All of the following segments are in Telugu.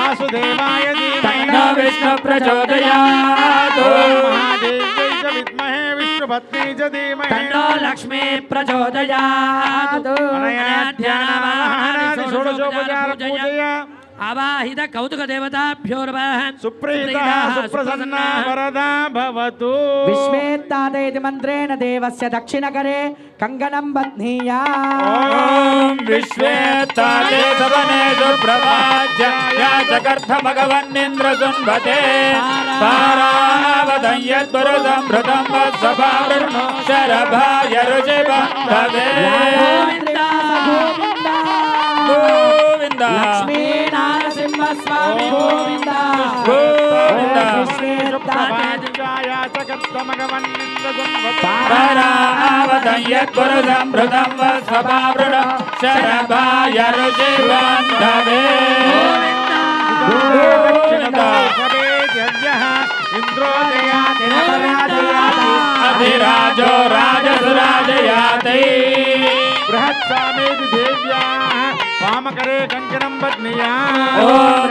वासुदेवाय धीमहि तन्नो विष्णु प्रचोदयात् महादेव्यै च विद्महे विष्णुपत्न्यै च धीमहि तन्नो लक्ष्मी प्रचोदयात् अनया ध्यानावाहनादि षोडशोपचार पूजया आवाहित कौतुक देवताभ्यो नमः सुप्रीता सुप्रसन्ना वरदा भवतु विश्वेत्तादेति मन्त्रेण देवस्य दक्षिणकरे कङ्कणं बध्नीया ॐ विश्वेत्तादे सवने सुप्रभाज्य या चकर्थ भगवन्निन्द्रसुन्भते पारावतं यद्गुरुसंभृतं वत्सभावृणो शरभाय ऋषिबन्धवे गोविन्द लक्ष्मी नरसिंहस्वामी गोविन्द गोविन्द पारावतं यद्गुरुसंभृतं वत्सभावृणो शरभाय ऋषिबन्धवे गोविन्द अधिराजो राजसुराजयाते बृहत्सामेति देव्याः वामकरे कङ्कणं बध्नीया ॐ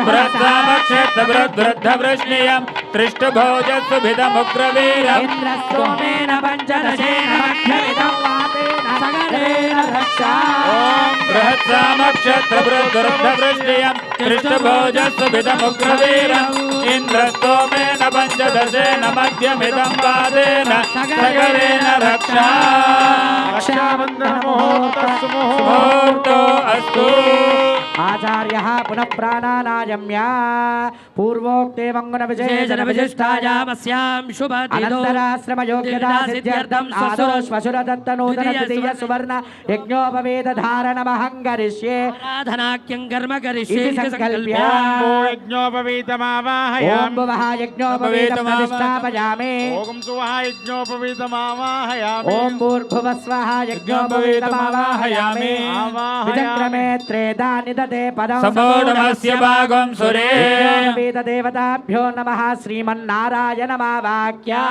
बृहत्सामक्षेत्रवृद्धवृष्णियं त्रिष्टभोजस्सुभिदमुग्रवीरम् इन्द्रस्तोमेन पञ्चदशेन मध्यमिदं वातेन सगरेण रक्षा ॐ बृहत्सामक्षेत्रवृद्धवृष्णियं त्रिष्टभोजस्सुभिदमुग्रवीरम् इन्द्रस्तोमेन पञ्चदशेन मध्यमिदं वातेन सगरेण रक्षा मुहूर्तो अस्तु आचार्यः पुनः प्राणानायम्या पूर्वोक्ते मंगुणविशेषण विशिष्टायामस्यां शुभतिथौ अनन्तराश्रम योग्यता सिद्ध्यर्थम् आदोश्वशुरदत्तनूतन तृतीय सुवर्ण यज्ञोपवेद धारणमहं करिष्ये आराधनाख्यं कर्म करिष्ये इति संकल्प्य यज्ञोपवीतमावाहयामि ॐ भुवः यज्ञोपवेदं प्रतिष्ठापयामि ॐ सुवः यज्ञोपवीतमावाहयामि ॐ भूर्भुवस्वः यज्ञोपवेदमावाहयामि विचक्रमे त्रेधा निदते पदं सम्पूर्णमस्य भागं सुरे देवताभ्यो नमः श्रीमन्नारायणमावाक्या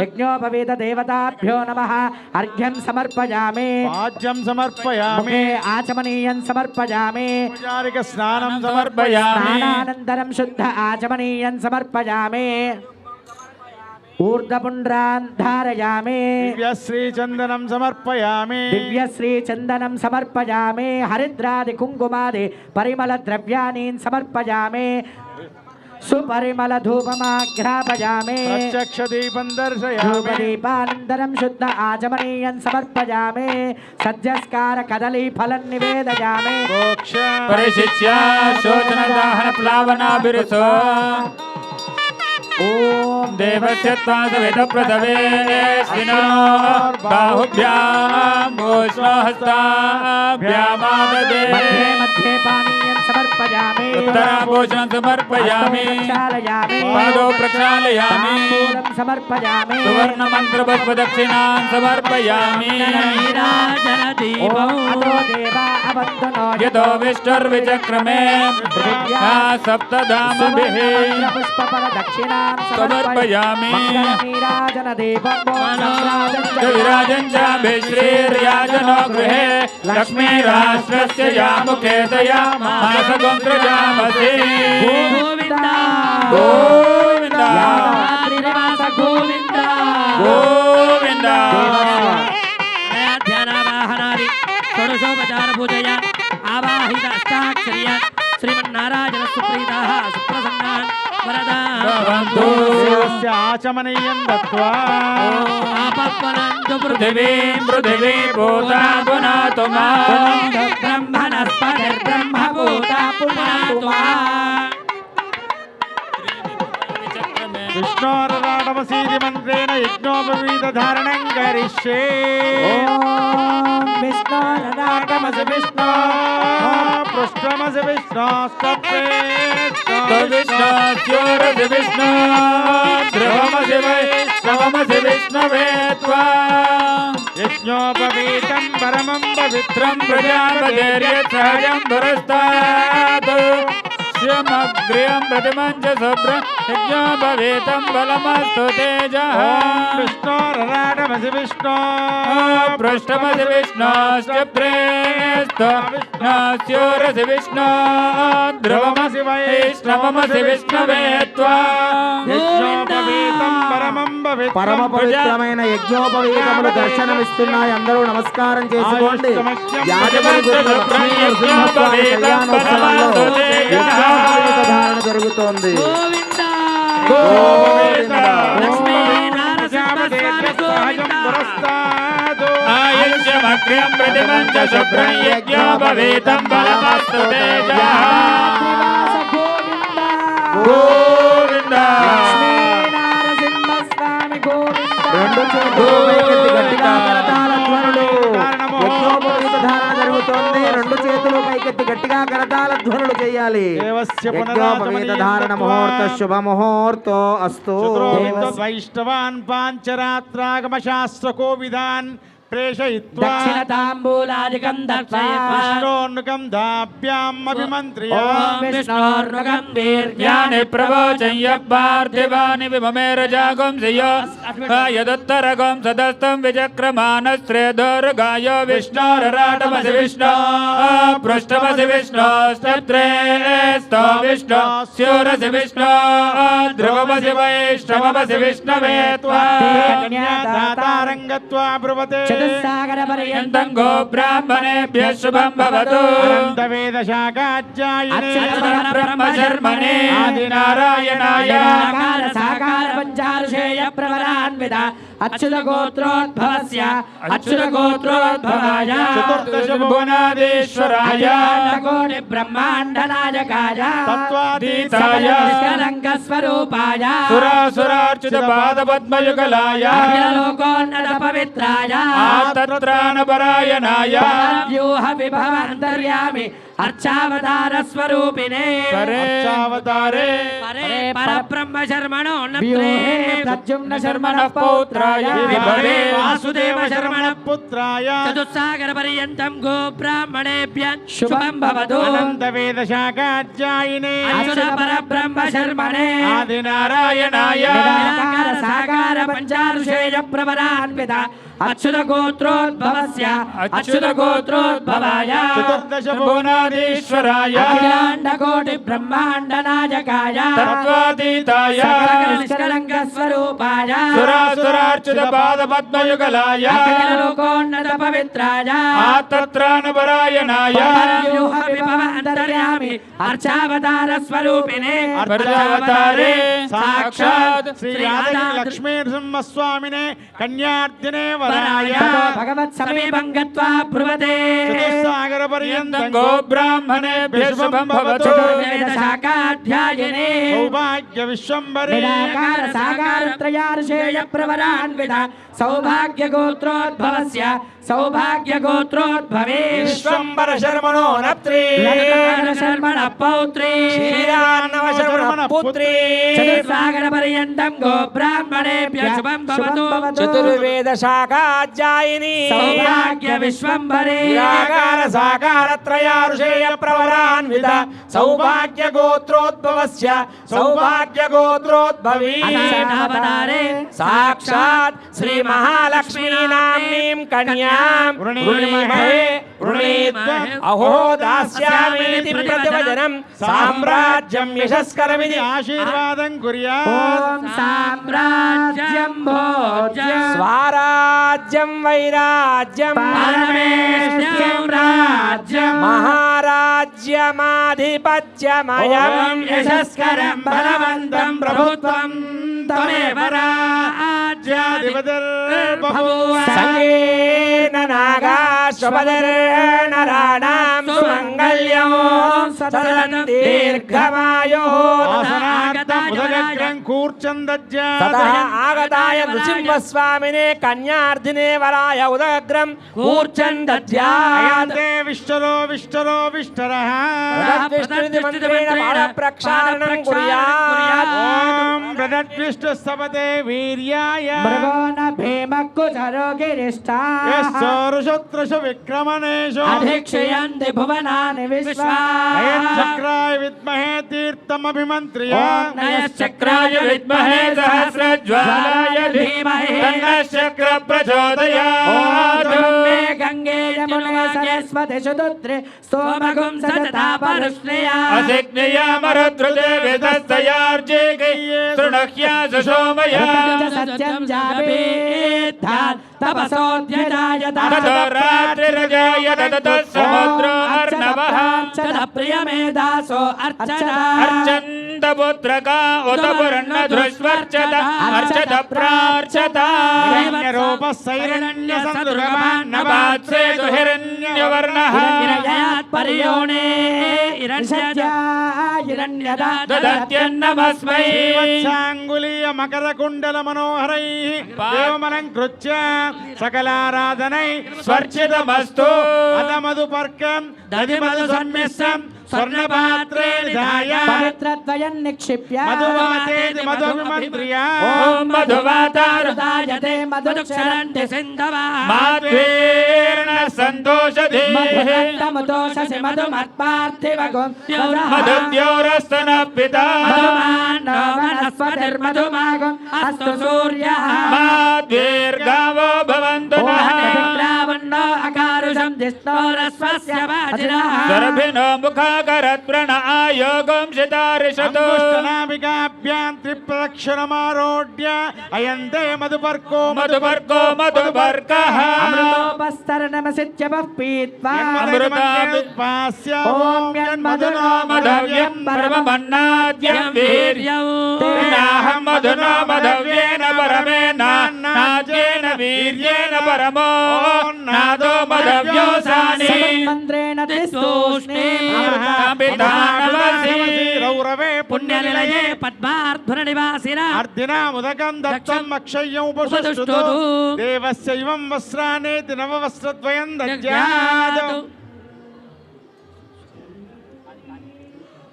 यज्ञोपवीत देवताभ्यो नमः अर्घ्यं समर्पयामि पाद्यं समर्पयामि मुखे आचमनीयं समर्पयामि औपचारिक स्नानं समर्पयामि स्नानानन्तरं शुद्ध आचमनीयं समर्पयामि ऊर्ध्वपुण्ड्रान् धारयामि दिव्यश्रीचन्दनं समर्पयामि दिव्यश्रीचन्दनं समर्पयामि हरिद्रादि कुङ्कुमादि परिमलद्रव्याणि समर्पयामि सुपरिमल धूपमाघ्रापयामि प्रत्यक्षदीपं दर्शयामि धूपदीपानन्तरं शुद्ध आचमनीयं समर्पयामि सज्जस्कार कदली फलं निवेदयामि मोक्ष परिशिष्य शोचनदाहन प्लावनाभिरुसो ॐ देवस्य त्वासविदप्रदवे स्विनो बाहुभ्यां भूष्णहस्ताभ्यामाददे मध्ये मध्ये पानीयं समर्पयामि उत्तराभूषणं समर्पयामि प्रक्षालयामि पादौ प्रक्षालयामि ताम्बूलं समर्पयामि सुवर्णमन्त्रपुष्पदक्षिणां समर्पयामि अतो देवा अवन्दनो यतो विष्णुर्विचक्रमे सप्तधामभिः पुष्पफलदक्षिणां समर्पयामि विराजं श्रीर्याजनो गृहे लक्ष्मीराष्ट्रस्य यामुखेतया मासगोत्रजामसि गोविन्द गोविन्द गोविन्द गोविन्द ध्यानावाहनादि षोडशोपचार पूजया आवाहित अष्टाक्षर्या श्रीमन्नारायण सुप्रीताः सुप्रसन्नान् वरदान् आचमनीयं दत्त्वा आपप्पनन्तु पृथिवीं पृथिवी भूता पुनातु मां ब्रह्मणस्पतिर्ब्रह्मभूता पुनातु माम् विष्णोरराटमसीति मन्त्रेण यज्ञोपवीतधारणं करिष्ये विष्णोरराटमसि विष्णो पृष्ठमसि विष्णोस्तप्रे विष्णोस्योरसि विष्णो ध्रुवमसि वैष्णवमसि विष्णवे त्वा यज्ञोपवीतं परमं पवित्रं प्रजापतिर्यत्सहजं पुरस्तात् श्यमग्र्यं प्रतिमञ्च शुभ्रं यज्ञोपवीतं बलमस्तु तेजः विष्णोरराटमसि विष्णो पृष्ठमसि विष्णोश्च प्रेम स्तोरसि विष्णो ध्रुवमसि वैष्णवमसि विष्णवे त्वा యజ్ఞోపవీతం పరమం భవిత్వం పరమ పవిత్రమైన యజ్ఞోపవీతములు దర్శనమిస్తున్నాయి. అందరూ నమస్కారం చేసుకోండి. యాజమాన్య గురు లక్ష్మీ నరసింహస్వామి కళ్యాణోత్సవంలో యజ్ఞోపవీత ధారణ జరుగుతోంది. గోవింద లక్ష్మీ సహజం పురస్తాదు आयुष्यमग्र्यं प्रतिमञ्च शुभ्रं यज्ञोपवीतं बलमस्तु तेजः गोविन्द రెండు చేతులు పైకెత్తి గట్టిగా కరతాళ ధ్వనులు. యజ్ఞోపవీత ధారణ జరుగుతోంది. రెండు చేతులు పైకెత్తి గట్టిగా కరతాళ ధ్వనులు చేయాలి. యజ్ఞోపవీత ధారణ ముహూర్త శుభ ముహూర్తో అస్తు. వైష్ణవాన్ పాంచరాత్రాగమ శాస్త్ర కోవిదాన్ ప్రేషయిత్వా దక్షిణతాంబూలాదికం దర్శయత్వా విష్ణోన్నుకం దాభ్యాం అభిమంత్ర్య ఓం విష్ణోర్నుకం వీర్యాని यानि प्रवोचय्यपार्थिवानि विममेरजागुंसियो यदुत्तरगुं सदस्तं विचक्रमानस्त्रेदोर्गायो विष्णोरराटमसि विष्णो पृष्ठमसि विष्णोस्तत्रेस्तो विष्णो स्योरसि विष्णो ध्रुवमसि वैष्णवमसि विष्णवे त्वा दातारङ्गत्वा ब्रुवते చతుస్సాగరపర్యంతం गो ब्राह्मणेभ्यः शुभं भवतु अनन्तवेदशाकाध्यायिने ब्रह्मशर्मणे आदिनारायणाय సాకార పంచారుషేయ ప్రవరాన్విత అచ్యుత గోత్రోద్భవస్య అచ్యుత గోత్రోద్భవాయ चतुर्दशभुवनाधीश्वराय కోటి బ్రహ్మాండ నాయకాయ तत्त्वातीताय నిష్కలంక స్వరూపాయ सुरासुरार्चित पादपद्मयुगलाय లోకోన్నత పవిత్రాయ आतत्राणपरायणाय వ్యూహ విభవంతర్యామి అర్చావతార స్వరూపిణే परेचावतारे పరే పరబ్రహ్మ శర్మణో వ్యూహే ప్రద్యుమ్న శర్మణ पौत्राय विभवे వాసుదేవ శర్మణ पुत्राय చతుస్సాగర పర్యంతం గో బ్రాహ్మణేభ్య శుభం భవతు अनन्तवेदशाकाध्यायिने అచ్యుత పరబ్రహ్మ శర్మణే आदिनारायणाय నిరాకార సాకార పంచారుషేయ ప్రవరాన్విత అచ్యుత గోత్రోద్భవస్య అచ్యుత గోత్రోద్భవాయ चतुर्दशभुवनाधीश्वराय అఖిలాండ కోటి బ్రహ్మాండ నాయకాయ तत्त्वातीताय నిష్కలంక స్వరూపాయ सुरासुरार्चित पादपद्मयुगलाय అఖిల లోకోన్నత పవిత్రాయ आतत्राणपरायणाय వ్యూహ విభవ అంతర్యామి అర్చావతార స్వరూపిణే पर्यावतारे साक्षात् श्री राधा लक्ष्मी नृसिंहस्वामिने कन्यार्थिने वराय భగవత్ సమీపం గత్వా బ్రువతే चतुस्सागर पर्यन्तं गो ब्राह्मणेभ्यः शुभं भवतु చతుర్వేద శాఖాధ్యాయనే सौभाग्य विश्वम्भरे నిరాకార సాకార త్రయార్షేయ ప్రవరాన్విత సౌభాగ్య గోత్రోద్భవస్య సౌభాగ్య గోత్రోద్భవే विश्वम्भर शर्मणो नप्त्री శర్మణ పౌత్రీ श्रीरान्नव शर्मण पुत्री చతుస్సాగర పర్యంతం గో బ్రాహ్మణేభ్య శుభం భవతు చతుర్వేద శాఖాధ్యాయిని సౌభాగ్య విశ్వంభరే నిరాకార సాకార త్రయారుషేయ ప్రవరాన్విత సౌభాగ్య గోత్రోద్భవస్య సౌభాగ్య గోత్రోద్భవీ అనావతారే సాక్షాత్ శ్రీ మహాలక్ష్మీ నామ్నీం కన్యాం వృణీమహే వృణీత్వం అహో దాస్యామీతి ప్రతివచనం సామ్రాజ్యం యశస్కరమిది आशीर्वादं कुर्यात् ఓం సామ్రాజ్యం భోజ్యం స్వరాజ్యం వైరాజ్యం పరమేశ్వరం రాజ్యం మహారాజ్యమాధిపత్యమయం ఓం యశస్కరం బలవంతం ప్రభుత్వం తమేవ రాజ్యాధిపతిర్బభూవ సంగేన నాగాశ్వపదర్నరాణాం సుమంగళ్యం సదనం దీర్ఘమాయో उदग्रं कूर्चन्दज्जात తతః ఆగతాయ నృసింహస్వామినే కన్యార్థినే వరాయ ఉదగ్రం కూర్చందధ్యాత్ अयन्ते विष्टरो विष्टरो विष्टरः విష్ణునిధి మంత్రేణ పాద ప్రక్షాళనం కుర్యాత్ ॐ प्रदद्विष्टस्तपते वीर्याय మృగోన భీమక్కు చరోగిరిష్ట యశోరుషత్రష విక్రమణేషు అధిక్షయంతి భువనాని విశ్వా చక్రాయ విద్మహే తీర్థమభిమంత్రియ నయశ్చక్రాయ విద్మహే సహస్రజ్వాలాయ ధీమహి తన్నశ్చక్ర ప్రచోదయాత్. మే గంగే యమునే సరస్వతి సుదుత్రే స్తోమగుం సతతా పరుష్ణయా అసిగ్నియామరుద్రుదే వేదస్తయార్జేగై తృణహ్యా సుషోమయా సత్యం జాపేద్ధాన్ తపసోద్యజాయత తతో రాత్రిరజాయత తతో సముద్రో అర్ణవః ప్రియమేదాసో అర్చన అర్చంత పుత్రకా ఉత పురన్న ధృష్వర్చత అర్చత ప్రార్చత రూపశైరణ్య సందుర్గమాన్న నవాత్సేతు హిరణ్యవర్ణః పరియోనే దదత్యన్నమస్మై వత్సాంగులీయ మకర కుండల మనోహరై దేవమలంకృత్య సకలారాధనై స్వర్చితమస్తు అదమధుపర్కం దధిమధు సన్మిశ్రం స్వర్ణపాత్రే నిధాయ పవిత్రద్వయం నిక్షిప్య మధువాతేతి మధువిమంత్రియ ఓం మధువాతారు దాయతే మధుక్షరంతి సింధవా మాధ్వేర్ణ సంతోషధేః మధుమతోషసి మధుమత్పార్థివగం మధుద్యోరస్తన పితా మధుమాన్నో వనస్పతిర్మధుమాగం అస్తు సూర్యః మాధ్వేర్గావో భవంతు నః రావణో అకారుషం దిష్టోరస్వస్య వాజినః గర్భిణో ముఖాకరత్ ప్రణా యోగం శతారిషతు అంగుష్టనాభికాభ్యాం త్రిప్రదక్షిణమారోఢ్య అయంతే మధుపర్కో మధుపర్కో మధుపర్కః అమృతోపస్తరణమసిత్యపః పీత్వా అమృతాస్య ఓం యన్మధునో మధవ్యం పరమమన్నాద్యం వీర్యం నాహం మధునో మధవ్యేన పరమేణ నాద్యేన వీర్యేణ పరమో నాదో మధవ్యోసాని మంత్రేణ తిస్తూష్ణే రౌరవే పుణ్యనిలయే పద్మార్ధున నివాసిన అర్ధినాముదకం దత్తం అక్షయ్యం ఉపసృష్టుతు దేవస్యైవం వస్త్రానేతి నవవస్త్రద్వయం దద్యాత్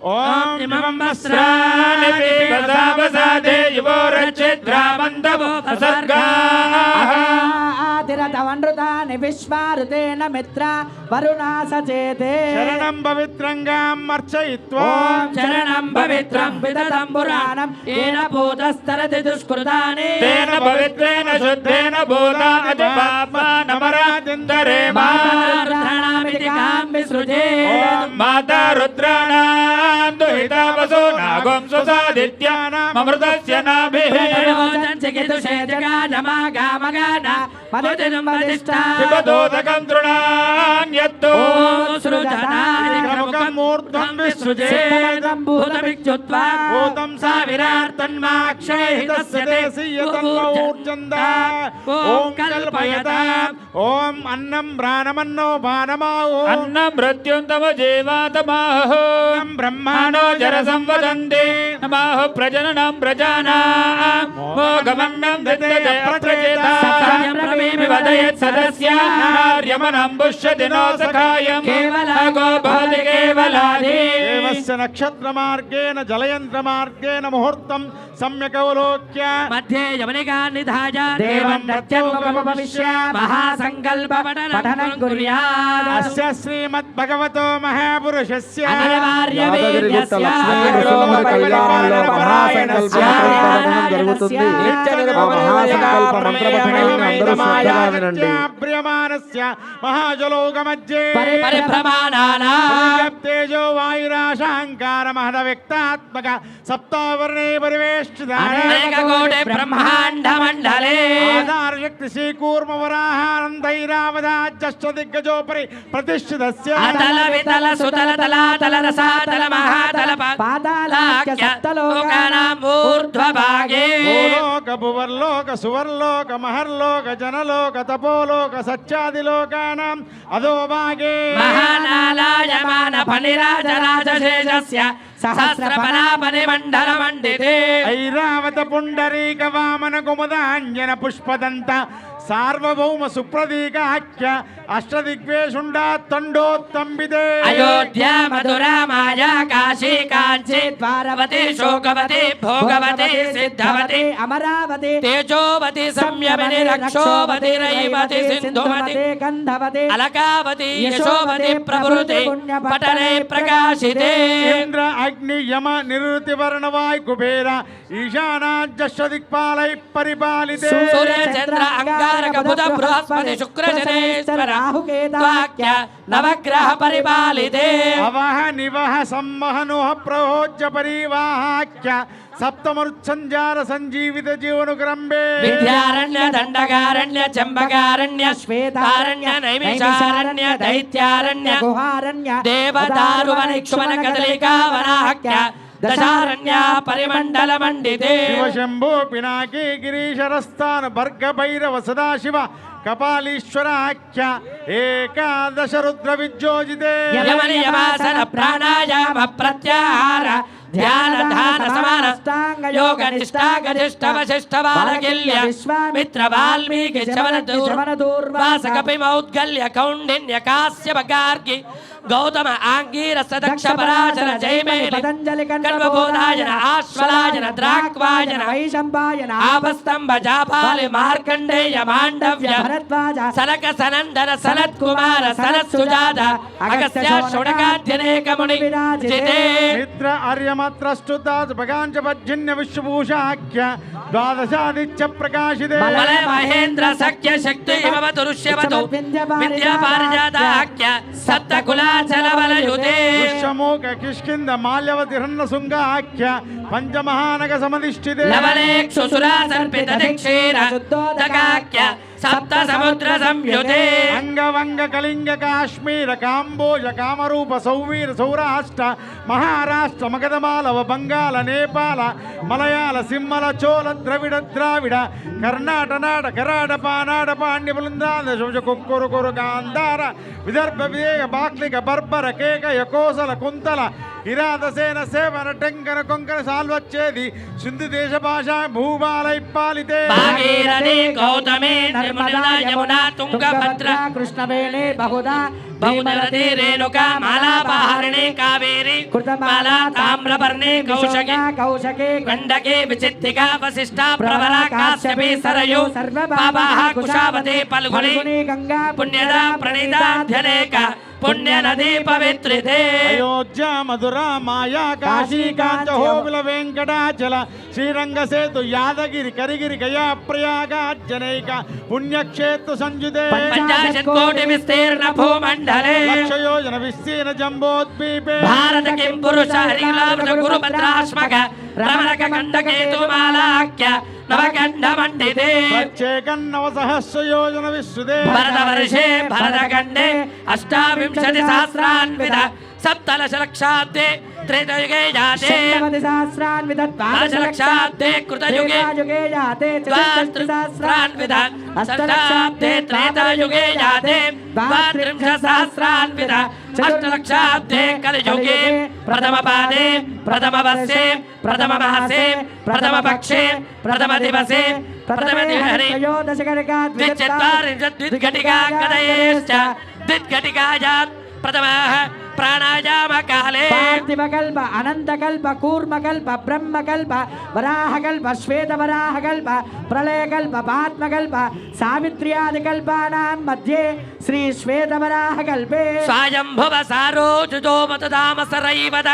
ఓం ఇమం వస్త్రాని పిబసావసాదే యువోరచిద్రామంతవో అసర్గాః ఆదిరతవనృతాని విశ్వారుతేన మిత్ర వరుణా సచేతే శరణం పవిత్రంగాం అర్చయిత్వా ఓం శరణం పవిత్రం విదతం పురాణం ఏన భూతస్తరతి దుష్కృతాని తేన పవిత్రేణ శుద్ధేన భూతా అతి పాపానమరాదిందరే మాతారుద్రాణామితి కాం విసృజే మాతా రుద్రాణాం దుహితావసో నాగం సుసాదిత్యానామృతస్య నాభిః చికితుషే జగాజమాగామగాన మధుదినం వదిష్టా పిబదోదకం తృణాన్యత్తు ప్రముఖం మూర్ధ్వం విసృజే భూతమిచ్యుత్వా భూతం సావిరార్తన్మాక్షైహితస్య దేశీయతన్మూర్జందా ఓం కల్పయతాం ఓం అన్నం ప్రాణమన్నో పానమాహో అన్నం మృత్యుంతమ జీవాతమాహ బ్రహ్మాణో జరసంవదంతే నమాహ ప్రజననం ప్రజానాం మోఘమన్నం విద్యతే అప్రచేతా సత్యం వదయత్ సదస్యార్యమనం పుష్యతి నో సఖాయం కేవలాగో భవతి కేవలాది దేవస్య నక్షత్ర మార్గేణ జలయంత్ర మార్గేణ ముహూర్తం సమ్యకవలోక్య మధ్యే యమనికా నిధాయ దేవం నత్యముపవిశ్య మహాసంకల్ప పఠనం కుర్యాత్ అస్య శ్రీమద్భగవతో మహాపురుషస్య అనివార్య యాదగిరిగుట్ట వేద్యస్య లక్ష్మీనరసింహ కళ్యాణంలో మహాసంకల్ప మంత్రపఠనం జరుగుతుంది. ఆ మహాసంకల్ప మంత్రపఠనాన్ని అందరూ శ్రద్ధగా వినండి. ప్రియమానస్య మహాజలోకమధ్యే పరిప్రమాణానాం తేజో వాయురాశాంకార మహద వ్యక్తాత్మక సప్తావర్ణే పరివేష్టితాని అనేక కోటి బ్రహ్మాండ మండలే ఆధారశక్తి శ్రీకూర్మ వరాహానందైరావదాజ్యష్ట దిగ్గజోపరి ప్రతిష్ఠితస్య అతల వితల సుతల తలాతల రసాతల మహాతల పాతాళాఖ్య సప్తలోకానాం ఊర్ధ్వభాగే భూలోక భువర్లోక సువర్లోక మహర్లోక జనలోక తపోలోక సత్యాదిలోకానాం అధోభాగే మహానాలాయమాన ఫణిరాజరాజశేషస్య సహస్రఫలాపని మండల మండితే ఐరావత పుండరీక వామన కుముదాంజన పుష్పదంత సార్వభౌమ సుప్రదీకాఖ్య అష్టదిగ్వేషుండా తండోత్తంబిదే అయోధ్య మధురా మాయా కాశీ కాంచీ ద్వారవతి శోకవతి భోగవతి సిద్ధవతి అమరావతి తేజోవతి సంయమని రక్షోవతి రైవతి సింధుమతి గంధవతి అలకావతి యశోవతి ప్రవృతి పటనే ప్రకాశితే ఇంద్ర అగ్ని యమ నిరుతి వర్ణవాయ్ కుబేర ఈశానాజ్జదిక్పాలై పరిపాలితే సూర్య చంద్ర అంగారక బుధ బృహస్పతి శుక్ర శనేశ్వర రాహుకేతాఖ్య నవగ్రహ పరిపాలితే అవహ నివహ సంవహనుః ప్రహోజ్య పరివాహాఖ్య సప్తమరుత్సంజార సంజీవిత జీవనుగ్రంబే విద్యారణ్య దండకారణ్య చంబకారణ్య శ్వేతారణ్య నైమిషారణ్య దైత్యారణ్య గుహారణ్య దేవదారువనిక్షుమన కదలికా వనాహ్య దశారణ్య పరిమండల మండితే శివశంభో పినాకీ గిరీశరస్థాన భర్గ భైరవ సదాశివ కపాలీశ్వరాఖ్య ఏకాదశ రుద్ర విజ్యోజితే యమని యమాసన ప్రాణాయామ ప్రత్యాహార ధ్యాన ధాన సమానష్టాంగ యోగ నిష్ఠా గరిష్ఠ వశిష్ఠ బాలగిల్య విశ్వామిత్ర వాల్మీకి చవన దూర్వాస కపి మౌద్గల్య కౌండిన్య కాశ్యప గార్గి గౌతమ ఆంగీరస దక్ష పరాశర జయమేలి కల్వబోధాయన ఆశ్వలాయన ద్రాక్వాయన వైశంపాయన ఆపస్తంభ జాపాలి మార్కండేయ మాండవ్య భరద్వాజ సనక సనందన సనత్ కుమార సనత్ సుజాత అగస్త్య శునకాధ్యనేక ముని విరాజితే మిత్ర ఆర్యమత్రస్తుతాజ్ భగాంచ పజ్జన్య విశ్వభూషాఖ్య ద్వాదశాదిత్య ప్రకాశితే బల మహేంద్ర సఖ్య శక్తి ఇమవతు ఋష్యవతు విద్యా పారిజాతాఖ్య సప్త కులాచలవలయుతే ఋష్యమూక కిష్కింద మాల్యవతి రన్న శృంగాఖ్య పంచమహానగ సమధిష్ఠితే లవలేక్షు సురాసర్పిత దిక్షీర శుద్ధోదకాఖ్య సప్త సముద్ర సంయుతే అంగవంగ కళింగ కాశ్మీర కాంబోజ కామరూప సౌవీర సౌరాష్ట్ర మహారాష్ట్ర మగధమాలవ బంగాళ నేపాల మలయాళ సింహల చోళ ద్రావిడ కర్ణాట నాట కరాడ పానాడ పాండ్య బృందాద శుభ కుక్కురు కురు గాంధార విదర్భ విదేయ బాక్లిక బర్బర కేకయ కోసల కుంతల కిరాతసేన సేవన టెంకన కొంకణ సాల్వచ్చేది సింధు దేశ భాష భూబాలై పాలితే భాగీరథి గౌతమి నర్మదా యమునా తుంగభద్ర కృష్ణవేణి బహుదా భౌమరథి రేణుకా మాలాపహారిణి కావేరి కృతమాలా తామ్రపర్ణి కౌశకి గండకి విచిత్తికా వశిష్ఠా ప్రవరా కాశ్యపి సరయు పాపాహ కుశావతి పల్గుని గంగా పుణ్యదా ప్రణీతాధ్యనేక పుణ్య నదీ పవిత్రితే అయోధ్య మధుర మాయా కాశీ కాంచ హోబిల వెంకటాచల శ్రీరంగ సేతు యాదగిరి కరిగిరి గయా ప్రయాగాజ్జనైక పుణ్యక్షేత్ర సంయుతే పంచాశత్ కోటి విస్తీర్ణ భూమండలే లక్ష యోజన విస్తీర్ణ జంబోద్వీపే భారత కిం పురుష హరిలాభ గురుపత్రాశ్మక రమణక కండకేతు మాలాఖ్య నవకండ మండితే ప్రత్యేకన్నవ సహస్ర యోజన విశ్రుతే భరతవర్షే భరతఖండే అష్టావింశతి సహస్రాన్విత సప్తదశలక్షాబ్దే త్రేతయుగే జాతే దశలక్షాబ్దే కృతయుగే ద్వాత్రిసహస్రాన్విత అష్టలక్షాబ్దే త్రేతయుగే జాతే ద్వాత్రింశసహస్రాన్విత అష్టలక్షాబ్దే కలియుగే ప్రథమ పాదే ప్రథమ వర్షే ప్రథమ మాసే ప్రథమ పక్షే ప్రథమ దివసే ప్రథమ దిహరి ద్విచత్వారింశద్విఘటికా గదయేశ్చ ద్విఘటికాయాత్ ప్రథమః ప్రాణాయామ కాలే పార్థివకల్ప అనంతకల్ప కూర్మకల్ప బ్రహ్మకల్ప వరాహకల్ప శ్వేతవరాహకల్ప ప్రళయకల్ప పాత్మకల్ప సావిత్ర్యాదికల్పానాం మధ్యే శ్రీ శ్వేతవరాహకల్పే స్వయంభువ సారోజుజో మతదామసరైవద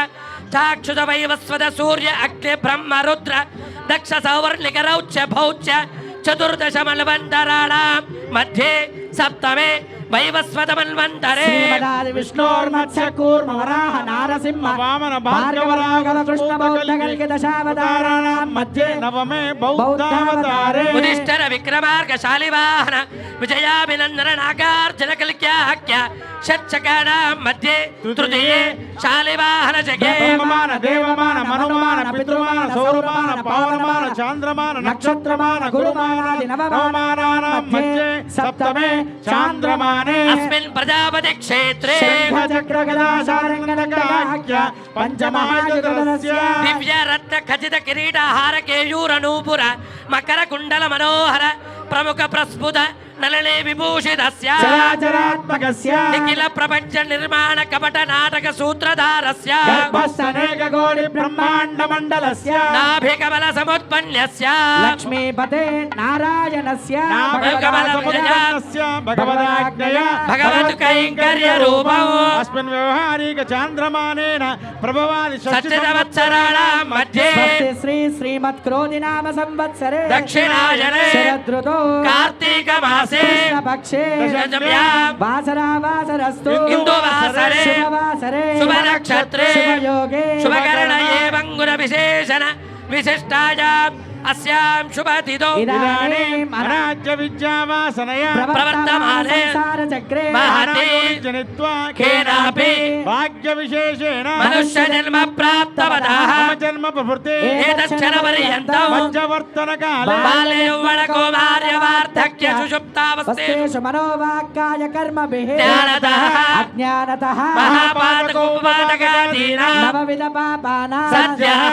చాక్షుత వైవస్వత సూర్య అగ్ని బ్రహ్మ రుద్ర దక్ష సౌవర్ణిక రౌచ్య భౌచ్య చతుర్దశ మన్వంతరాణాం మధ్యే సప్తమే వైవస్వత మన్వంతరే విష్ణోర్మత్స్య కూర్మ వరాహ నారసింహ వామన భార్గవరాగల కృష్ణ బౌద్ధకల్కి దశావతారాణాం మధ్యే నవమే బౌద్ధావతారే ఉదిష్టర విక్రమార్క శాలివాహన విజయాభినందన నాగార్జున కల్క్యాఖ్య షట్చకానాం మధ్యే తృతీయే శాలివాహన జగే దేవమాన మనుమాన పితృమాన సౌరమాన పవనమాన చాంద్రమాన నక్షత్రమాన గురుమానాది నవమానానాం మధ్యే సప్తమే చాంద్రమాన अस्मिन् प्रजापति क्षेत्रे दिव्य रत्न खचित किरीट हार केयूर नूपुर मकर कुंडल मनोहर प्रमुख प्रस्फुट నళనే విభూషితస్య చరాచరాత్మకస్య నిఖిల ప్రపంచ నిర్మాణ కపట నాటక సూత్రధారస్య గర్భస్థనేక కోటి బ్రహ్మాండ మండలస్య నాభికమల సముత్పన్యస్య లక్ష్మీపతే నారాయణస్య భగవద్గమనస్య భగవదాజ్ఞయ భగవత్ కైంకర్య రూపం అస్మిన్ వ్యవహారిక చాంద్రమానేన ప్రభవాది సత్యవత్సరాణాం మధ్యే శ్రీ శ్రీమత్ క్రోధి నామ సంవత్సరే దక్షిణాయనే శరదృతో కార్తీక మాసే పక్షే దశమ్యాం వాసరా వాసరస్తు ఇందువాసరే శుభవాసరే శుభ నక్షత్రే శుభయోగే శుభకరణ ఏవంగుణ విశేషణ విశిష్టాయాం అస్యాం శుభతిథౌ ఇదానీం అనాజ్య విద్యావాసనయ ప్రవర్తమానే చక్రే మహతి జనిత్వా కేనాపి భాగ్య విశేషేణ మనుష్య జన్మ ప్రాప్తవతః జన్మ ప్రవృత్తి ఏతచ్చన పర్యంతం పంచవర్తన కాలే బాల్య యౌవన కౌమార్య వార్ధక్య సుషుప్తావస్థే వస్తేషు మనోవాక్కాయ కర్మభిః జ్ఞానతః అజ్ఞానతః మహాపాతకోపాతకాదీనాం నవవిధ పాపానాం సద్యః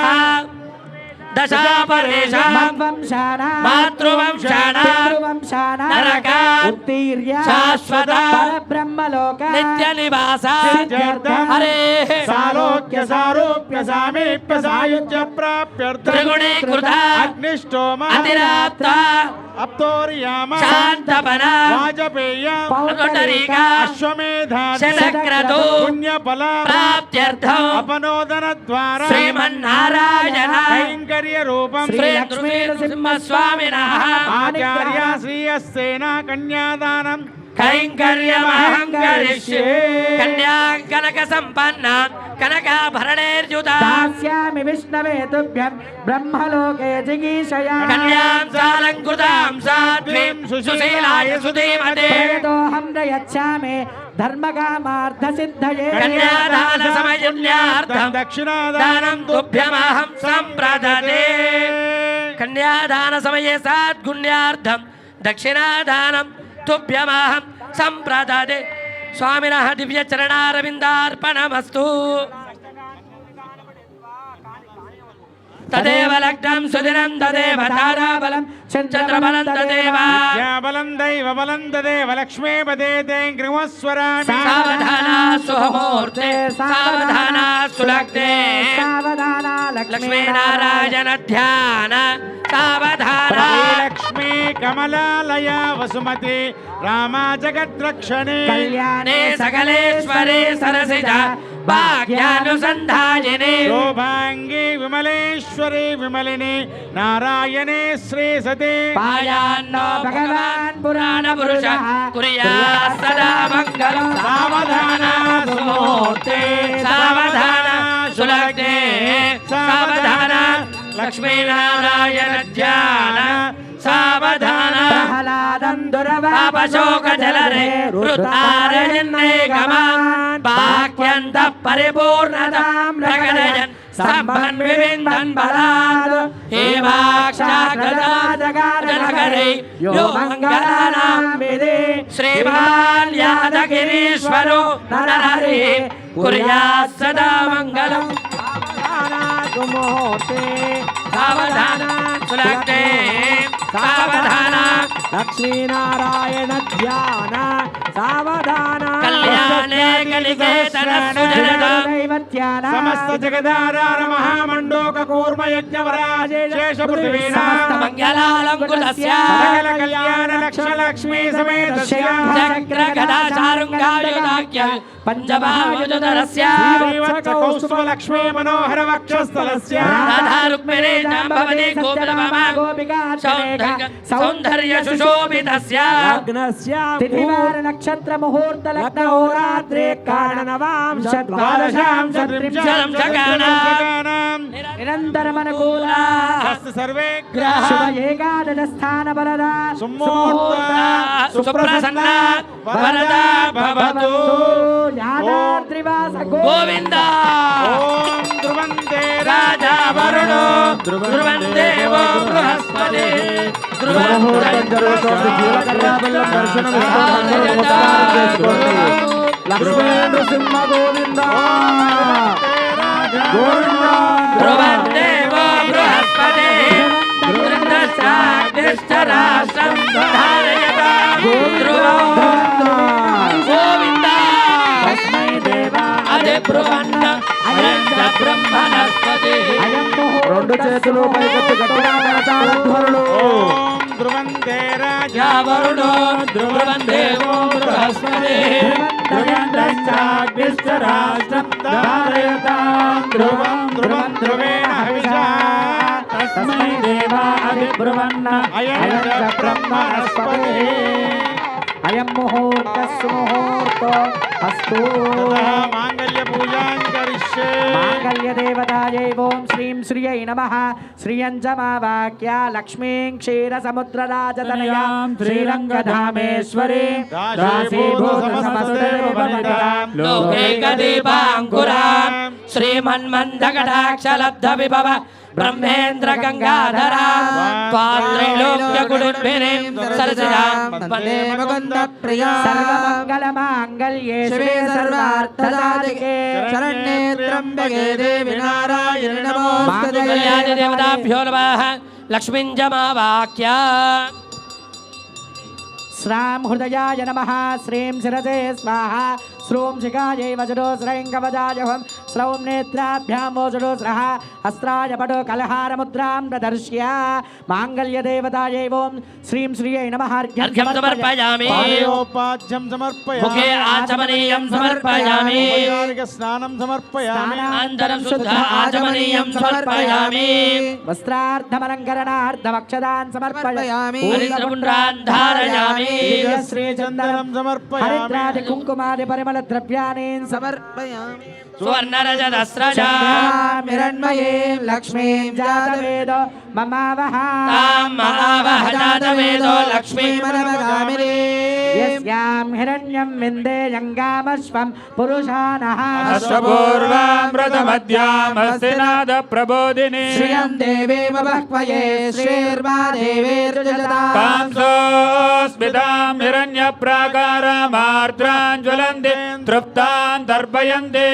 దశాపరేషాం మద్వంశానాం మాతృవంశానాం పితృవంశానాం నరక ఉత్తీర్య శాశ్వత పరబ్రహ్మలోక నిత్య నివాస సిద్ధ్యర్థం హరే సాలోక్య సారూప్య సామీప్య సాయుజ్య ప్రాప్యర్థం త్రిగుణీకృత అగ్నిష్టోమ అతిరాప్త అప్తోర్యామ శాంతపన వాజపేయ అనుటరీక అశ్వమేధాది శతక్రతు పుణ్యఫల ప్రాప్త్యర్థం అపనోదన ద్వారా శ్రీమన్నారాయణ కైంకర్య రూపం శ్రీ లక్ష్మీ నృసింహస్వామినః ఆచార్య శ్రీయస్సేన కన్యాదానం కైంకర్యమహం కరిష్యే కన్యాం కనక సంపన్న కనకాభరణైర్యుత దాస్యామి విష్ణవే తుభ్యం బ్రహ్మలోకే జిగీషయా కన్యాం సాలంకృతాం సాధ్వీం సుశీలాయ సుధీమతే ప్రేతోహం ప్రయచ్చామి ధర్మకామార్థ సిద్ధయే కన్యాదాన సమయజ్ఞార్థం దక్షిణాదానం తుభ్యమహం సంప్రదతే కన్యాదాన సమయే సాద్గుణ్యార్థం దక్షిణాదానం తుభ్యమహం సంప్రదతే స్వామినః దివ్య చరణారవిందార్పణమస్తు తదేవ లగ్నం సుదినం తదేవ తారాబలం చంద్రబలం తదేవ బలం దైవ బలం తదేవ లక్ష్మీపదే తే గృహస్వరామి సావధానా సుముహూర్తే సావధానా సులగ్నే సావధాన లక్ష్మీనారాయణ ధ్యాన సావధాన లక్ష్మీ కమలాలయ వసుమతి రామా జగద్రక్షణే కళ్యాణే సకలేశ్వరే సరసిజ భాగ్యానుసంధాయినే శోభాంగి విమలేశ్వరి విమలిని నారాయణే శ్రీ సతే పాయాన్నో భగవాన్ పురాణ పురుష కుర్యాత్ సదా మంగళం సావధాన సుముహూర్తే సావధాన సులగ్నే సావధాన లక్ష్మీనారాయణ ధ్యాన సావధాన ప్రహ్లాదం పాపశోక జలరే రుతారయన్నేకమాన్ వాక్యంత పరిపూర్ణతాం ప్రకటయన్ సంభన్ వివిందన్ బలాద్ ఏవాక్షాగదాజగారనగరే యో మంగళానాం విదే శ్రీమాన్ యాదగిరీశ్వరో నరహరి కుర్యాత్ సదా మంగళం ముహూర్తే సావధాన సులగ్నే సావధాన లక్ష్మీనారాయణ ధ్యాన సావధాన కళ్యాణే కలికేతన సుజనదం దైవత్యాన సమస్త జగదాధార మహామండోక కూర్మ యజ్ఞవరాజే శేష పృథివీనా మంగళాలంకులస్య సకల కళ్యాణ లక్ష లక్ష్మీ సమేతస్య చక్ర గదా చారుంగాయుధాఖ్య పంచబాయుధరస్య శ్రీవత్స కౌస్తుభ లక్ష్మీ మనోహర వక్షస్థలస్య రాధా రుక్మిణీ జాంబవతి గోపిరమమ సౌందర్య సుశోభితస్య తిథివార నక్షత్ర ముహూర్త లగ్న హోరాత్రే కారణనవాంశ ద్వాదశాంశ శరం శకానాం నిరంతరమనుకూల అస్తు సర్వే శుభ ఏకాదశ స్థాన బలద సుముహూర్త సుప్రసన్న వరద భవతు యాదాద్రివాస గోవింద ఓం ధ్రువంతే రాజా వరుణో ధ్రువం దేవో బృహస్పతి ధ్రువం లక్ష్మీ నృసింహ గోవింద ధ్రువం దేవో బృహస్పతి రాష్ట్రం ధారయతాం గోవింద తస్మై దేవా అదే బ్రువన్న అయం చ బ్రహ్మణస్పతి రెండు చేతులు పైకెత్తి గట్టిగా కరతాళ ధ్వనులు. ఓం ధ్రువంతే రాజా యా వరుణో ధ్రువం దేవో బృహస్పతి రాష్ట్రం ధారయతాం ధ్రువం ధ్రువం ధ్రువేణ హవిషా తస్మై దేవా అభిబ్రువన్న అయం చ బ్రహ్మణస్పతి అయం ముహూర్తస్సు ముహూర్తో అస్తు మాంగళ్య పూజాం కరిష్యే మాంగళ్యదేవతాయై ఓం శ్రీం శ్రియై నమః శ్రియంజమావాక్య లక్ష్మీం క్షీరసముద్రరాజతనయాం శ్రీరంగధామేశ్వరీం దాసీభూతసమస్తదేవవనితాం లోకైకదీపాంకురాం శ్రీమన్మందకటాక్షలబ్ధ విభవ బ్రహ్మేంద్ర గంగాధరా త్రైలోక్యకుడుంబినీం సరసిజాం వందే ముకుంద ప్రియా సర్వమంగళమాంగళ్యే శివే సర్వార్థసాధికే శరణ్యే త్ర్యంబకే దేవి నారాయణి నమోస్తుతే. కళ్యాణ దేవతాభ్యో నమః లక్ష్మీంజమావాక్య శ్రాం హృదయాయ నమః శ్రీం శిరసే స్వాహా శ్రూం శిఖాయై వజడో శ్రైం కవచాయహం శ్రౌం నేత్రాభ్యాం వోజడో స్రః హస్త్రాయ పటో కలహారముద్రాం ప్రదర్శ్య మాంగళ్యదేవతాయై ఓం శ్రీం శ్రియై నమః అర్ఘ్యం సమర్పయామి పాదయోపాద్యం సమర్పయామి ముఖే ఆచమనీయం సమర్పయామి వైయారిక స్నానం సమర్పయామి అనంతరం శుద్ధ ఆచమనీయం సమర్పయామి వస్త్రార్థమలంకరణార్థమక్షదాన్ సమర్పయామి హరిద్రపుండ్రాన్ ధారయామి శ్రీచందనం సమర్పయామి హరిద్రాది కుంకుమాది పరిమళ ద్రవ్యాన్ని సమర్పయామి స్వర్ణరజతస్రజాం హిరణ్మయీం లక్ష్మీం జాతవేద మమావహ తాం మహావహ జాతవేదో లక్ష్మీ మనమగామినీ యస్యాం హిరణ్యం విందేయంగామశ్వం పురుషానః అష్టపూర్వామృతమధ్యామస్తినాద ప్రబోధిని శ్రియం దేవీమ బహ్వయే శ్రీర్మా దేవేర్జుజతా కాంసోస్మితాం హిరణ్య ప్రాకారామార్ద్రాన్ జ్వలంతి తృప్తాన్ తర్పయంతి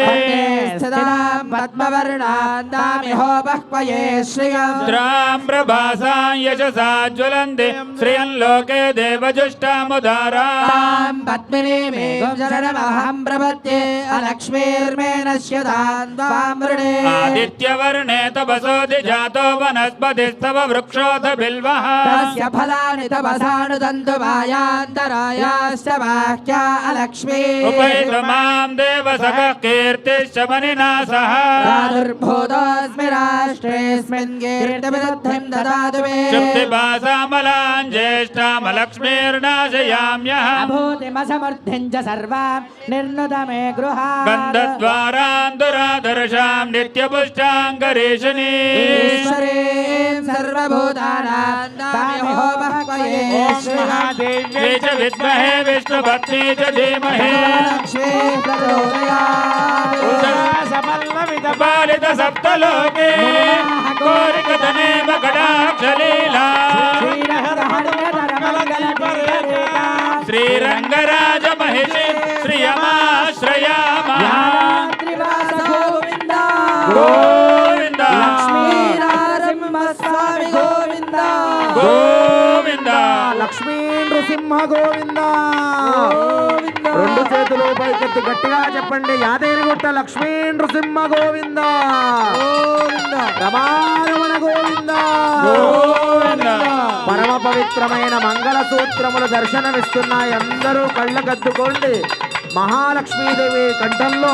స్థితాం పద్మవర్ణాం తామిహో బహ్వయే శ్రియం ద్రాం ప్రభాసాం యశసా జ్వలంతి శ్రియం లోకే దేవజుష్టాముదారా తాం పద్మినీమేకం శరణమహం ప్రపద్యే అలక్ష్మీర్మే నశ్యతాం త్వాం వృణే ఆదిత్యవర్ణే తపసోధి జాతో వనస్పతిస్తవ వృక్షోథ బిల్వః తస్య ఫలాని తపసానుదంతు మాయాంతరాయాశ్చ వాక్యా అలక్ష్మీ ఉపైతమాం దేవసఖ కీర్తిశ్చ మనినా సహ ప్రాదుర్భూతోऽస్మి రాష్ట్రేऽస్మిన్ కీర్తివృద్ధిం దదాతు మే క్షుప్తిపాసామలాం జ్యేష్ఠామలక్ష్మీర్నాశయామ్యః అభూతిమసమర్థిం చ సర్వాం నిర్నుతమే గృహాన్ గంధద్వారాన్ దురాదర్శాం నిత్యపుష్టాంగరీషిణీ ఈశ్వరీం సర్వభూతానాం తామిహో బహ్వయే ఓం శ్రీయం మహాదేవ్యై చ విద్మహే విష్ణుపత్నీ చ ధీమహి లక్ష్మీ ప్రచోదయాత్ సమల్లమిత బాలిత సప్తలోకే కోరికతనే మకటాక్షలీలా శ్రీరంగరాజ మహిషి శ్రియమాశ్రయామ త్రివాస గోవింద గోవింద లక్ష్మీనారసింహస్వామి గోవింద గోవింద లక్ష్మీ నృసింహ గోవింద రెండు చేతులు పైకెత్తి గట్టిగా చెప్పండి యాదగిరిగుట్ట లక్ష్మీ నృసింహ గోవింద రమారమణ గోవింద పరమ పవిత్రమైన మంగళ సూత్రములు దర్శనమిస్తున్నాయి. అందరూ కళ్ళకద్దుకోండి. మహాలక్ష్మీదేవి కంఠంలో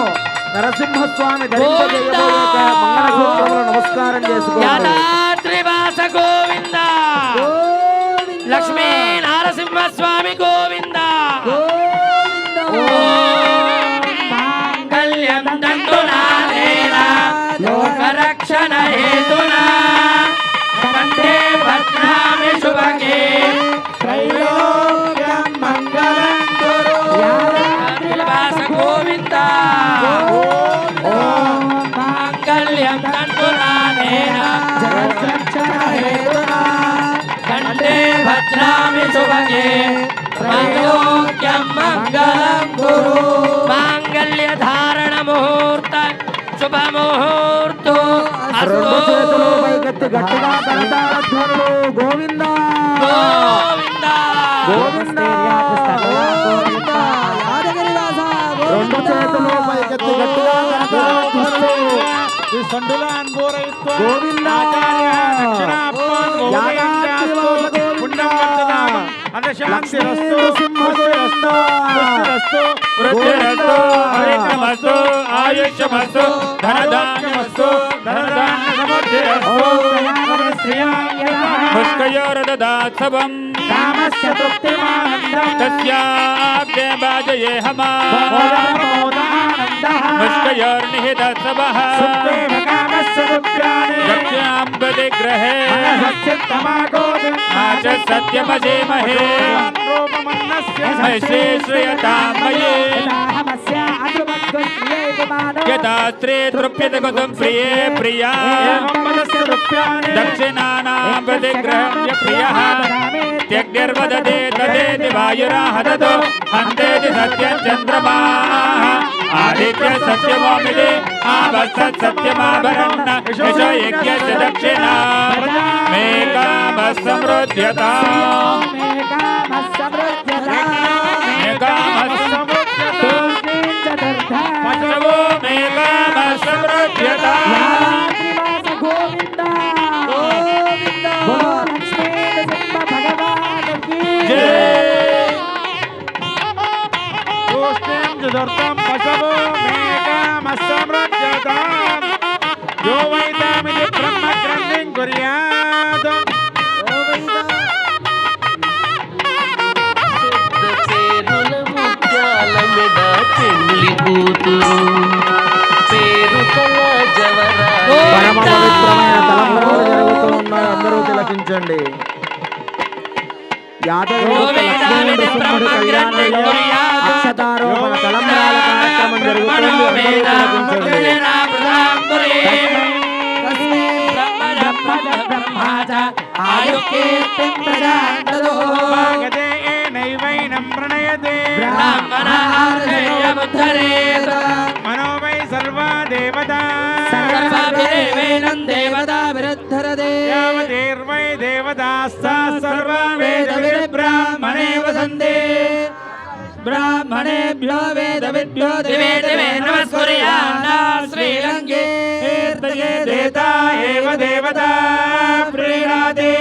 నరసింహస్వామి ధరింపజేయబోయే మంగళ సూత్రములు నమస్కారం చేసుకోండి. యాదాద్రివాస గోవింద లక్ష్మీ నారసింహస్వామి గోవింద మాంగళ్యం దంతునాదేన లోకరక్షణ హేతునా కంఠే భద్రామి శుభగే త్రైలోక్యం మంగళం కురు. యాదాద్రివాస గోవింద మాంగళ్యం దంతునాదేన జగద్రక్షణ హేతునా కంఠే భద్రామి శుభగే త్రైలోక్యం మంగళం కురు మాంగళ్య ధారణ ముహూర్త శుభ ముహూర్తో రెండు చేతులు పైకెత్తి గట్టిగా కరతాళ ధ్వనులు గోవింద గోవింద గోవింద చేతులు పైకెత్తి గట్టిగా కరతాళధ్వనులు. సండులాన్ పూరయిత్వా గోవింద దక్షిణాప్పాన్ యాదాద్రివాస గోవింద శాంతి రస్తు నృసింహగోవింద వృద్ధిరస్తు అవిఘ్నమస్తు ఆయుష్యమస్తు ధనధాన్యమస్తు ధనధాన్యసమృద్ధిరస్తు పుష్కయోరదదాత్సవం కామస్య తృప్తిమానందం తస్యాగ్నే భాజయే హమా పుష్కయోర్నిహితత్సవః కామస్య దుఃఖాని యక్షాం ప్రతిగ్రహే ఆచ సత్యమజేమహే మహే శ్రేయతాం మయే యదా స్త్రీ తృప్యతే గతం ప్రియే ప్రియా దక్షిణానాం ప్రతిగ్రహం య ప్రియః త్యగ్నిర్వదతే తదేతి వాయురాహతతో హంతేతి సత్యం చంద్రమాః ఆదిత్య సత్యమోమితి ఆవస్తత్ సత్యమాభరన్న యశ యజ్ఞస్య దక్షిణా మే కామః సమృద్ధ్యతాం మే కామః పశవో మే కామః సమృద్ధ్యతాం దర్తం పశవో మేకామస్సమృజ్యతాం యో వైతామితి బ్రహ్మ గ్రంథిం కుర్యాత్ పేరుల ముత్యాల మెడ పెళ్లి కూతురు పేరు కల పరమ పవిత్రమైన తలంబ్రాలు జరుగుతూ ఉన్నాయి. అందరూ తిలకించండి. అక్షతారోపణ తలంబ్రాల కార్యక్రమం జరుగుతుంది. అందరూ గదే నైవైనం ప్రణయతే మనో వై సర్వా దేవతా యావదేర్వై దేవతాస్తా సర్వా వేద బ్రాహ్మణే వసంతే బ్రాహ్మణేభ్యో వేదవిద్భ్యో దివే దివే నమస్కుర్యాన్నా శ్రీలంకే దేవతా ఏవ దేవతా ప్రీణాతే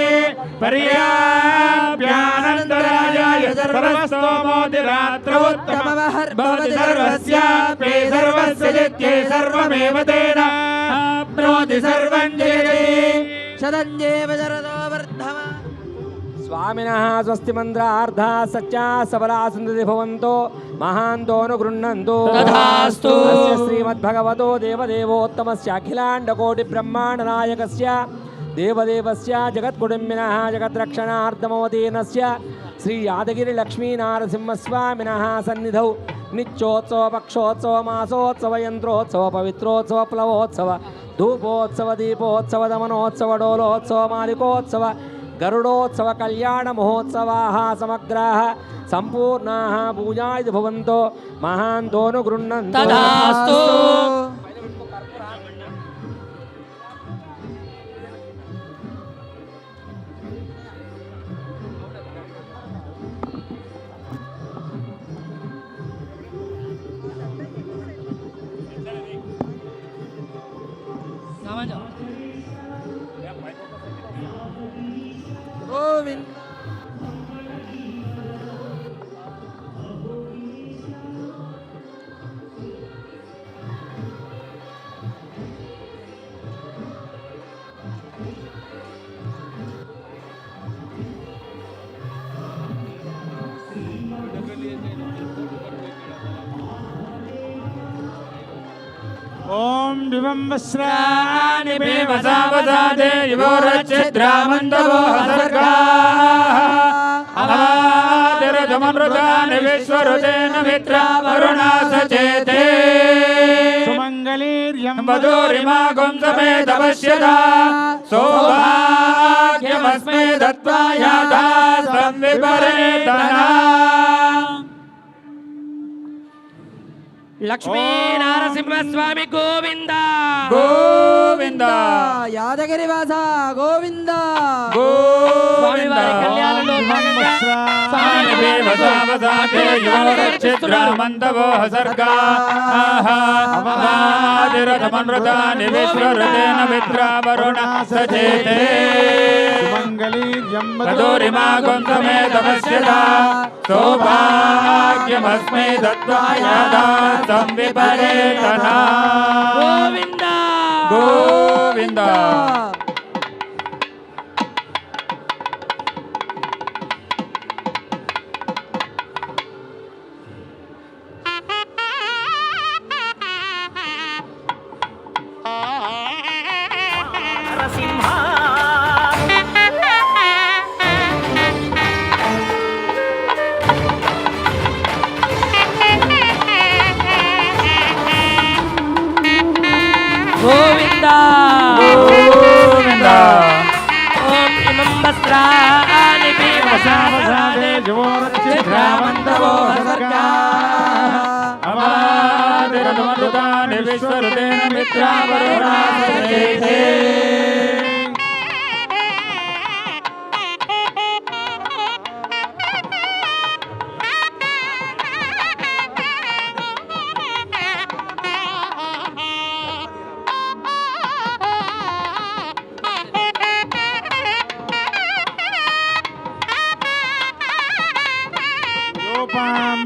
పర్యాప్యానందరాజాయ సర్వస్తోమోదిరాత్రోత్తమః భవతి సర్వస్యాప్యే సర్వస్య జిత్యే సర్వమేవ తేన ఆప్నోతి సర్వం జయతే శతంజేవ శరదో వర్ధమాన स्वामिनः स्वस्ति मन्त्रार्धा सच्चा सबला सन्तति भवन्तो महान्तो नु गृह्णन्तु तथास्तु। अस्य श्रीमद्भगवतो देवदेवोत्तमस्य अखिलाण्डकोटिब्रह्माण्डनायकस्य देवदेवस्य जगत्कुटुम्बिनः जगद्रक्षणार्थमवतीर्णस्य श्री यादगिरिलक्ष्मीनारसिंहस्वामिनः सन्निधौ नित्योत्सव पक्षोत्सव मासोत्सव यन्त्रोत्सव पवित्रोत्सव प्लवोत्सव धूपोत्सव दीपोत्सव दमनोत्सव डोलोत्सव मालिकोत्सव गरुडोत्सव कल्याण महोत्सवाः समग्राः सम्पूर्णाः पूजाय भवन्तो महान्तो नु गृह्णन्तु तथास्तु। ఓం దివం వస్రాని వసావసాదే యువోరచ్చిద్రామంతవో హసర్గాః అమాదిరజమనృతాని విశ్వరుతేన మిత్రా వరుణా సచేతే సుమంగళీర్యం వధూరిమాగం సమేత పశ్యతా సౌభాగ్యమస్మే దత్వా యాథా సంవిపరేతనా లక్ష్మీ నరసింహస్వామి గోవింద గోవింద యాదగిరి వాస గోవింద స్వామివారి కళ్యాణంలో భాగంగా సౌభాగ్యమస్మై దత్వాయాదాతం విపరేతనా గోవింద గోవింద గోవింద గోవింద ఓం ఇమం వస్త్రాని వసావసాదే చిత్రామంతవో సర్గా అవాదిరమృతాని విశ్వరుదేన మిత్రావరుణాసే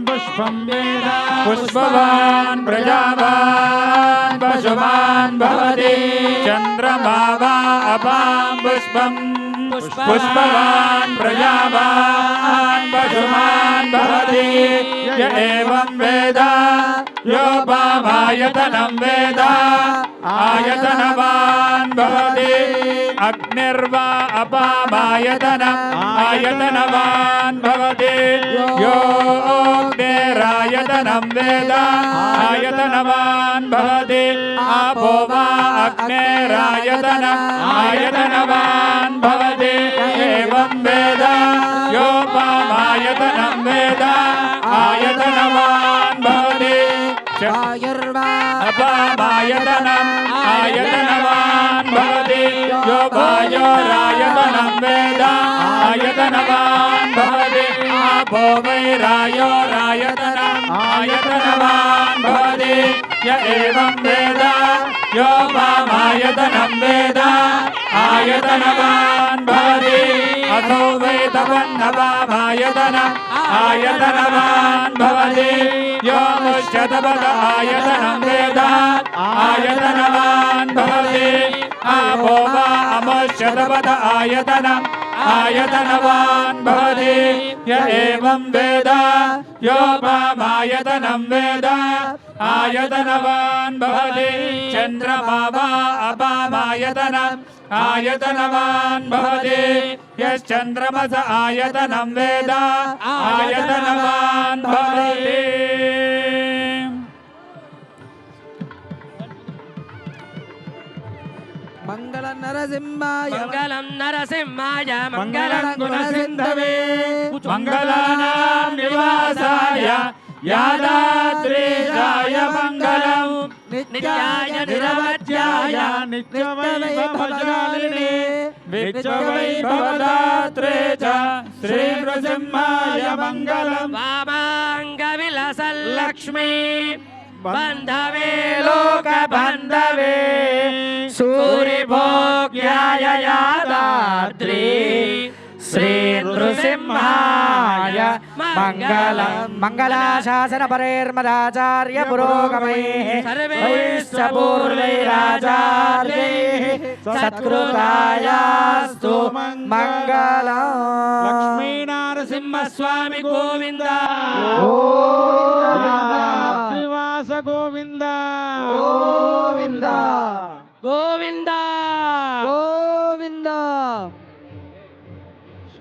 పుష్పం వేద పుష్పవాన్ ప్రజావాన్ పశుమాన్ భవతి చంద్రమా వా అపాం పుష్పం పుష్పవాన్ ప్రజావాన్ పశుమాన్ భవతి య ఏవం వేద యోపామాయతనం వేద ఆయతనవాన్ భవతి అగ్నిర్వా అపామాయతనం ఆయతనవాన్ భవతి योऽग्निरायतनं वेद आयतनवान् भवति आपो वा अग्निरायतनम् आयतनवान् भवति एवं वेद योपामायतनं वेद आयतनवान् भवति अपामायतनम् आयतनवान् भवति यो वायोरायतनं वेद आयतनवान् भवति आपो वैरायो रायतनम् आयतनवान् भवति य एवं वेद योपामायतनं वेद आयतनवान् भवति असौ वै तपन्नवामायतनम् आयतनवान् भवति यो मुष्यतपद आयतनं वेद आयतनवान् भवति आपो वा अमुष्यतपद आयतनम् आयतनवान् भवति य एवं वेद योपामायतनं वेद आयतनवान् भवति चन्द्रमा वा अपामायतनम् आयतनवान् भवति यश्चन्द्रमस आयतनं वेद आयतनवान् भवति మంగళం నరసింహాయ మంగళం నరసింహాయ మంగళం మంగళం గుణసింధవే మంగళానాం నివాసాయ యాదాద్రీశాయ మంగళం నిత్యాయ నిరవధ్యాయ నిత్యవైభవజాలినే విశ్వవైభవదాత్రే చ శ్రీ నృసింహాయ మంగళం వామాంగ విలసల్లక్ష్మీ బంధవే లోక బంధవే సూరిభోగ్యాయ యాదాద్రి శ్రీ నృసింహాయ మంగళం మంగళాశాసన పరేర్మదాచార్య పురోగమైః సర్వైశ్చ పూర్వైరాచార్యైః సత్కృతాయాస్తు మంగళం. లక్ష్మీనరసింహస్వామి గోవింద శ్రీవాస గోవింద గోవింద గోవింద గోవింద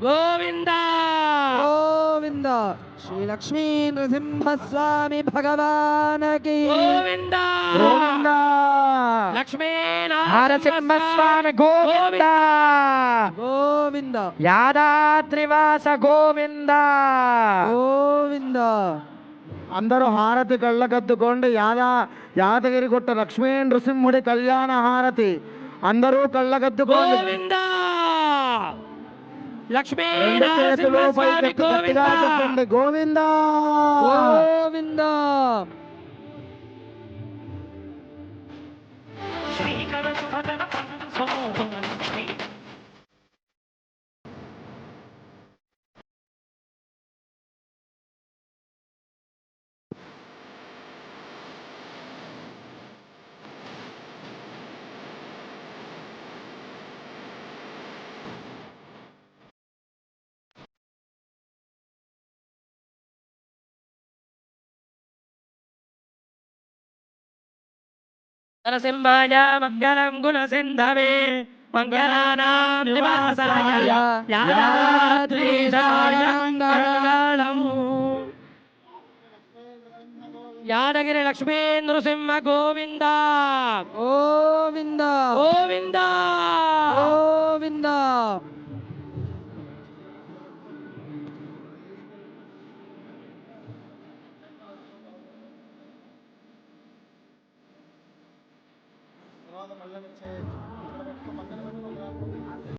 గోవింద గోవింద. శ్రీ లక్ష్మీ నృసింహస్వామి భగవానకి గోవింద గోవింద. లక్ష్మీనరసింహస్వామి గోవింద గోవింద. యాదాద్రివాస గోవింద గోవింద. అందరూ హారతి కళ్ళకద్దుకోండి. యాదగిరిగుట్ట లక్ష్మీ నృసింహుడి కళ్యాణ హారతి అందరూ కళ్ళకద్దుకోండి. గోవింద లక్ష్మీ రెండు చేతులు పైకెత్తి గట్టిగా చెప్పండి గోవింద గోవింద. నరసింహాయ మంగళం గుణసింధవే మంగళానాం నివాసాయ యాదాద్రీశాయ మంగళం. యాదగిరి లక్ష్మీ నృసింహ గోవింద గోవింద గోవింద గోవింద.